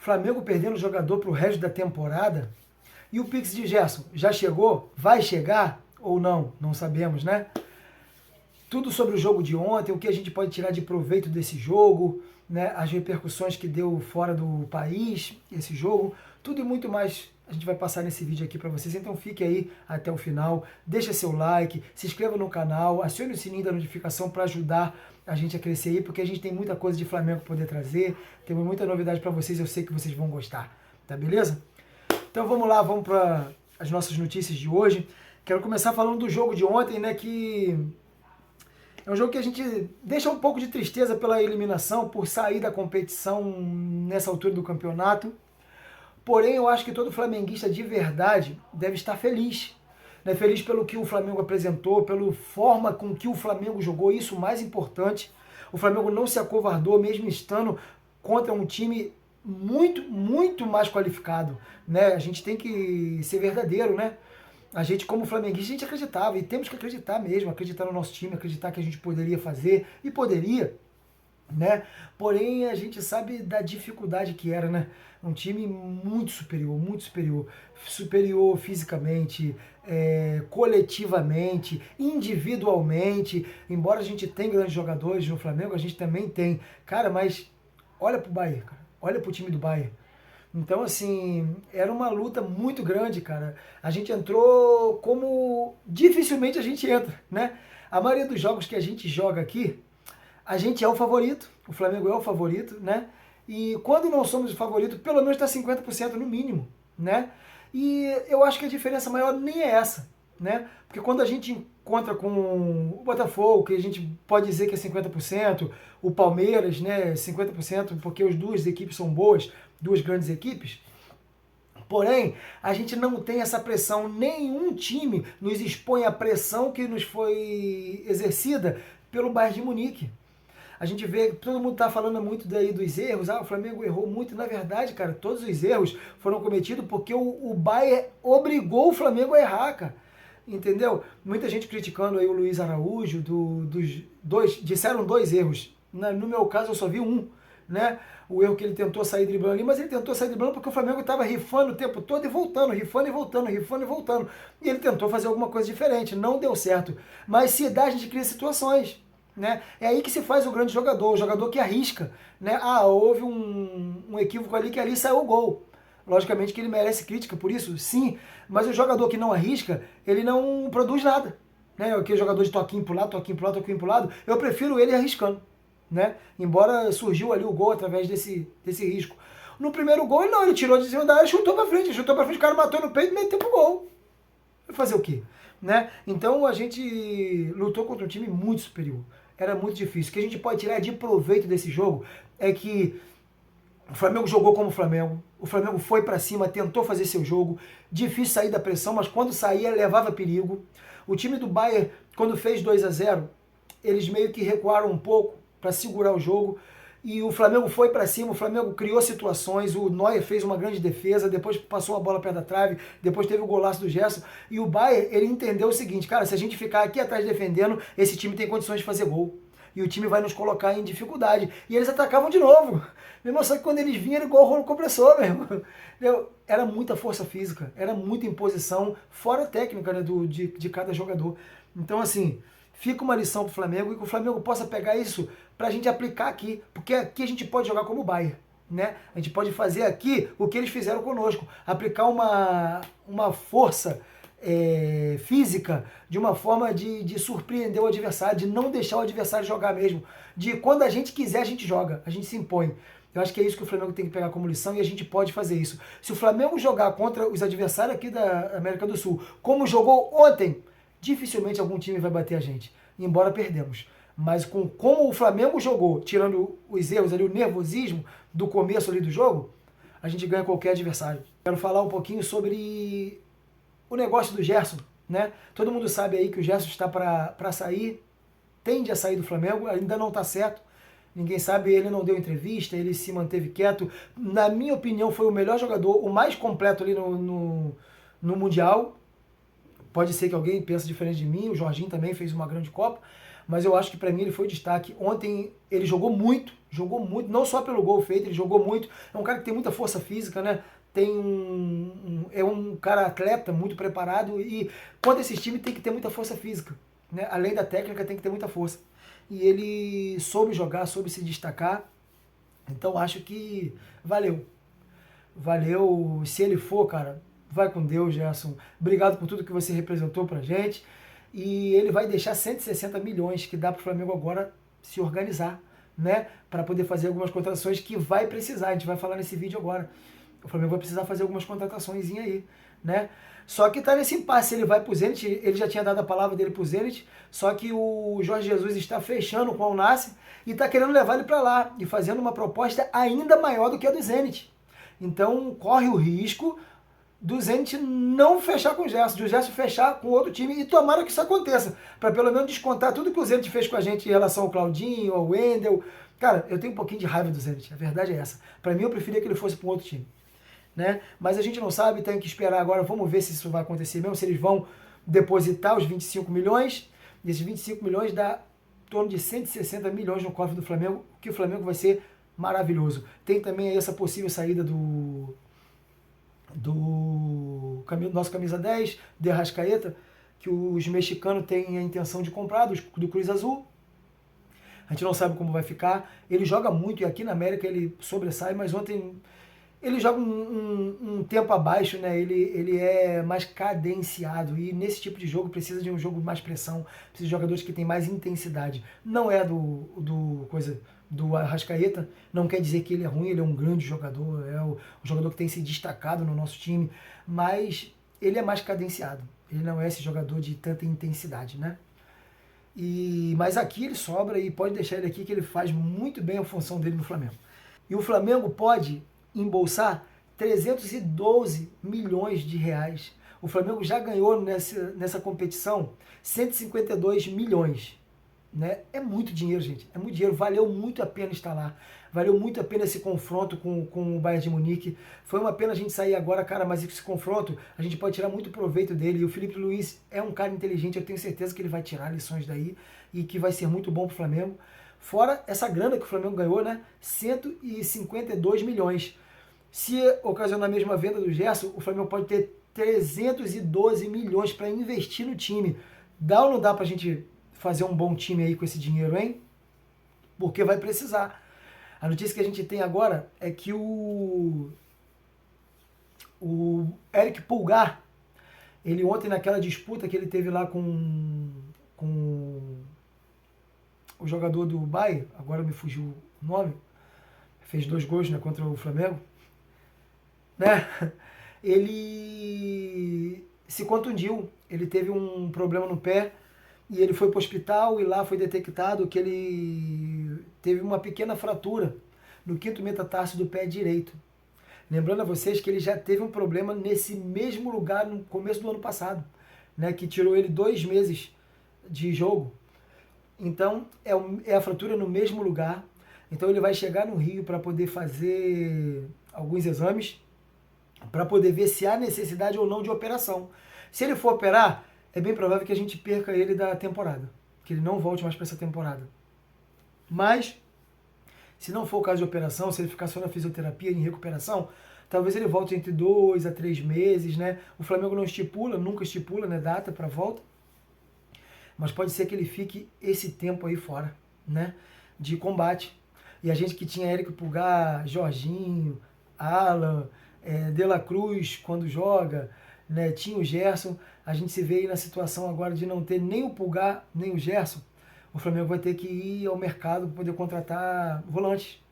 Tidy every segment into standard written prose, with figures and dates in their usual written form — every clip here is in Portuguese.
Flamengo perdendo jogador para o resto da temporada. E o Pix de Gerson, já chegou? Vai chegar ou não? Não sabemos, né? Tudo sobre o jogo de ontem, o que a gente pode tirar de proveito desse jogo, né? As repercussões que deu fora do país, esse jogo, tudo e muito mais a gente vai passar nesse vídeo aqui para vocês. Então fique aí até o final, deixa seu like, se inscreva no canal, acione o sininho da notificação para ajudar a gente a crescer aí, porque a gente tem muita coisa de Flamengo para poder trazer, temos muita novidade para vocês, eu sei que vocês vão gostar, tá beleza? Então vamos lá, vamos para as nossas notícias de hoje. Quero começar falando do jogo de ontem, né, que é um jogo que a gente deixa um pouco de tristeza pela eliminação, por sair da competição nessa altura do campeonato. Porém, eu acho que todo flamenguista de verdade deve estar feliz. Né? Feliz pelo que o Flamengo apresentou, pela forma com que o Flamengo jogou, isso o mais importante. O Flamengo não se acovardou, mesmo estando contra um time muito mais qualificado. Né? A gente tem que ser verdadeiro, né? A gente, como flamenguista, a gente acreditava, e temos que acreditar mesmo, acreditar no nosso time, acreditar que a gente poderia fazer, e poderia, né? Porém, a gente sabe da dificuldade que era, né? Um time muito superior, superior fisicamente, coletivamente, individualmente. Embora a gente tenha grandes jogadores no Flamengo, a gente também tem. Cara, mas olha pro Bayern, cara. Olha pro time do Bayern. Então, assim, era uma luta muito grande, cara. A gente entrou como dificilmente a gente entra, né? A maioria dos jogos que a gente joga aqui, a gente é o favorito, o Flamengo é o favorito, né? E quando não somos o favorito, pelo menos está 50% no mínimo, né? E eu acho que a diferença maior nem é essa, né? Porque quando a gente encontra com o Botafogo, que a gente pode dizer que é 50%, o Palmeiras, né, 50%, porque as duas equipes são boas, duas grandes equipes, porém, a gente não tem essa pressão, nenhum time nos expõe a pressão que nos foi exercida pelo Bayern de Munique. A gente vê, todo mundo está falando muito daí dos erros, o Flamengo errou muito, na verdade, cara, todos os erros foram cometidos porque o Bayern obrigou o Flamengo a errar, cara, entendeu? Muita gente criticando aí o Luiz Araújo, dos dois, disseram dois erros, no meu caso eu só vi um, né? O erro que ele tentou sair driblando ali, mas ele tentou sair driblando porque o Flamengo estava rifando o tempo todo e voltando, rifando e voltando, rifando e voltando. E ele tentou fazer alguma coisa diferente, não deu certo. Mas se dá, a gente cria situações, né? É aí que se faz o grande jogador, o jogador que arrisca, né? Houve um equívoco ali que ali saiu o gol. Logicamente que ele merece crítica por isso, sim, mas o jogador que não arrisca, ele não produz nada, né? Aquele jogador de toquinho pro lado, toquinho pro lado, toquinho pro lado, eu prefiro ele arriscando, né? Embora surgiu ali o gol através desse risco. No primeiro gol, ele tirou de cima da área e chutou pra frente, o cara matou no peito e meteu pro gol. Vai fazer o quê? Né? Então a gente lutou contra um time muito superior. Era muito difícil. O que a gente pode tirar de proveito desse jogo é que o Flamengo jogou como o Flamengo foi pra cima, tentou fazer seu jogo, difícil sair da pressão, mas quando saía levava perigo. O time do Bayern, quando fez 2-0, eles meio que recuaram um pouco para segurar o jogo, e o Flamengo foi para cima, o Flamengo criou situações, o Neuer fez uma grande defesa, depois passou a bola perto da trave, depois teve o golaço do Gerson, e o Bayern, ele entendeu o seguinte, cara, se a gente ficar aqui atrás defendendo, esse time tem condições de fazer gol, e o time vai nos colocar em dificuldade, e eles atacavam de novo, mesmo só que quando eles vinham, era igual o rolo compressor, mesmo. Era muita força física, era muita imposição, fora a técnica, né, de cada jogador. Então, assim, fica uma lição para o Flamengo, e que o Flamengo possa pegar isso para a gente aplicar aqui, porque aqui a gente pode jogar como o Bayern, né? A gente pode fazer aqui o que eles fizeram conosco, aplicar uma força física de uma forma de surpreender o adversário, de não deixar o adversário jogar mesmo, de quando a gente quiser a gente joga, a gente se impõe. Eu acho que é isso que o Flamengo tem que pegar como lição, e a gente pode fazer isso. Se o Flamengo jogar contra os adversários aqui da América do Sul, como jogou ontem, dificilmente algum time vai bater a gente, embora perdemos. Mas como o Flamengo jogou, tirando os erros ali, o nervosismo do começo ali do jogo, a gente ganha qualquer adversário. Quero falar um pouquinho sobre o negócio do Gerson, né? Todo mundo sabe aí que o Gerson está para sair, tende a sair do Flamengo, ainda não está certo. Ninguém sabe, ele não deu entrevista, ele se manteve quieto. Na minha opinião, foi o melhor jogador, o mais completo ali no Mundial. Pode ser que alguém pense diferente de mim, o Jorginho também fez uma grande Copa, mas eu acho que para mim ele foi destaque. Ontem ele jogou muito, Jogou muito, não só pelo gol feito, ele jogou muito. É um cara que tem muita força física, né? É um cara atleta, muito preparado. E contra esses times tem que ter muita força física, né? Além da técnica, tem que ter muita força. E ele soube jogar, soube se destacar. Então acho que valeu. Valeu. Se ele for, cara, vai com Deus, Gerson. Obrigado por tudo que você representou pra gente. E ele vai deixar 160 milhões que dá pro Flamengo agora se organizar, né? Para poder fazer algumas contratações que vai precisar. A gente vai falar nesse vídeo agora. O Flamengo vai precisar fazer algumas contratações aí, né? Só que tá nesse impasse, ele vai pro Zenit, ele já tinha dado a palavra dele pro Zenit, só que o Jorge Jesus está fechando com o Al-Nassr e tá querendo levar ele para lá e fazendo uma proposta ainda maior do que a do Zenit. Então corre o risco do Zenit não fechar com o Gerson, do Gerson fechar com outro time, e tomara que isso aconteça, para pelo menos descontar tudo que o Zenit fez com a gente em relação ao Claudinho, ao Wendel. Cara, eu tenho um pouquinho de raiva do Zenit, a verdade é essa. Para mim eu preferia que ele fosse para um outro time, né? Mas a gente não sabe, tem que esperar agora, vamos ver se isso vai acontecer mesmo, se eles vão depositar os 25 milhões, e esses 25 milhões dá em torno de 160 milhões no cofre do Flamengo, que o Flamengo vai ser maravilhoso. Tem também aí essa possível saída do nosso camisa 10, de Arrascaeta, que os mexicanos têm a intenção de comprar, do Cruz Azul. A gente não sabe como vai ficar. Ele joga muito e aqui na América ele sobressai, mas ontem ele joga um tempo abaixo, né? Ele é mais cadenciado e nesse tipo de jogo precisa de um jogo mais pressão, precisa de jogadores que têm mais intensidade. Não é do Arrascaeta, não quer dizer que ele é ruim, ele é um grande jogador, é o jogador que tem se destacado no nosso time, mas ele é mais cadenciado, ele não é esse jogador de tanta intensidade, né? Mas aqui ele sobra e pode deixar ele aqui que ele faz muito bem a função dele no Flamengo. E o Flamengo pode embolsar 312 milhões de reais. O Flamengo já ganhou nessa competição 152 milhões. Né? É muito dinheiro, gente. É muito dinheiro. Valeu muito a pena estar lá. Valeu muito a pena esse confronto com o Bayern de Munique. Foi uma pena a gente sair agora, cara, mas esse confronto a gente pode tirar muito proveito dele. E o Felipe Luiz é um cara inteligente, eu tenho certeza que ele vai tirar lições daí e que vai ser muito bom pro Flamengo. Fora essa grana que o Flamengo ganhou, né? 152 milhões. Se ocasionar a mesma venda do Gerson, o Flamengo pode ter 312 milhões para investir no time. Dá ou não dá pra gente fazer um bom time aí com esse dinheiro, hein? Porque vai precisar. A notícia que a gente tem agora é que o Eric Pulgar, ele ontem naquela disputa que ele teve lá com o jogador do Bayern, agora me fugiu o nome, fez 2 gols, né, contra o Flamengo, né? Ele se contundiu, ele teve um problema no pé e ele foi para o hospital e lá foi detectado que ele teve uma pequena fratura no 5º metatarso do pé direito. Lembrando a vocês que ele já teve um problema nesse mesmo lugar no começo do ano passado, né, que tirou ele 2 meses de jogo. Então é a fratura no mesmo lugar. Então ele vai chegar no Rio para poder fazer alguns exames, para poder ver se há necessidade ou não de operação. Se ele for operar, é bem provável que a gente perca ele da temporada, que ele não volte mais para essa temporada. Mas, se não for o caso de operação, se ele ficar só na fisioterapia, em recuperação, talvez ele volte entre 2 a 3 meses, né? O Flamengo não estipula, nunca estipula, né, data para volta, mas pode ser que ele fique esse tempo aí fora, né, de combate. E a gente que tinha Eric Pulgar, Jorginho, Alan, De La Cruz quando joga, né, tinha o Gerson, a gente se vê aí na situação agora de não ter nem o Pulgar, nem o Gerson. O Flamengo vai ter que ir ao mercado para poder contratar volantes,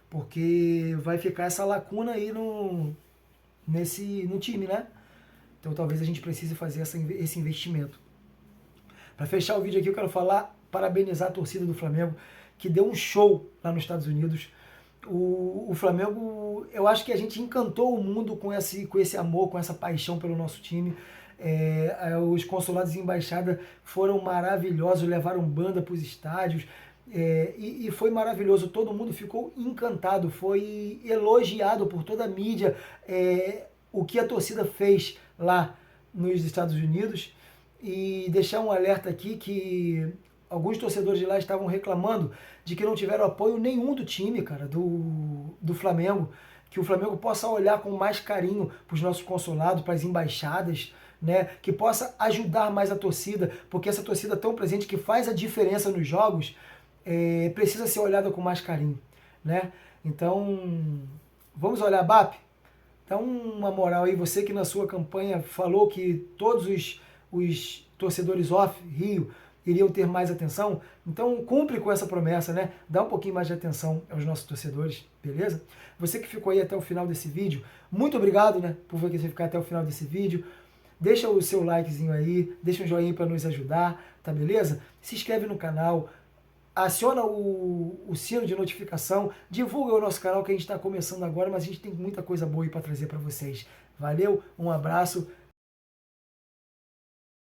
porque vai ficar essa lacuna aí no time, né? Então talvez a gente precise fazer esse investimento. Para fechar o vídeo aqui eu quero parabenizar a torcida do Flamengo, que deu um show lá nos Estados Unidos. O Flamengo, eu acho que a gente encantou o mundo com esse amor, com essa paixão pelo nosso time. Os consulados e embaixada foram maravilhosos, levaram banda para os estádios, e foi maravilhoso, todo mundo ficou encantado, foi elogiado por toda a mídia o que a torcida fez lá nos Estados Unidos. E deixar um alerta aqui que alguns torcedores de lá estavam reclamando de que não tiveram apoio nenhum do time, cara, do Flamengo. Que o Flamengo possa olhar com mais carinho para os nossos consulados, para as embaixadas, né? Que possa ajudar mais a torcida, porque essa torcida tão presente que faz a diferença nos jogos precisa ser olhada com mais carinho, né? Então, vamos olhar, BAP? Dá uma moral aí, você que na sua campanha falou que todos os torcedores off Rio iriam ter mais atenção, então cumpre com essa promessa, né? Dá um pouquinho mais de atenção aos nossos torcedores, beleza? Você que ficou aí até o final desse vídeo, muito obrigado, né, por você ficar até o final desse vídeo. Deixa o seu likezinho aí, deixa um joinha para nos ajudar, tá beleza? Se inscreve no canal, aciona o sino de notificação, divulga o nosso canal que a gente está começando agora, mas a gente tem muita coisa boa aí para trazer para vocês. Valeu, um abraço.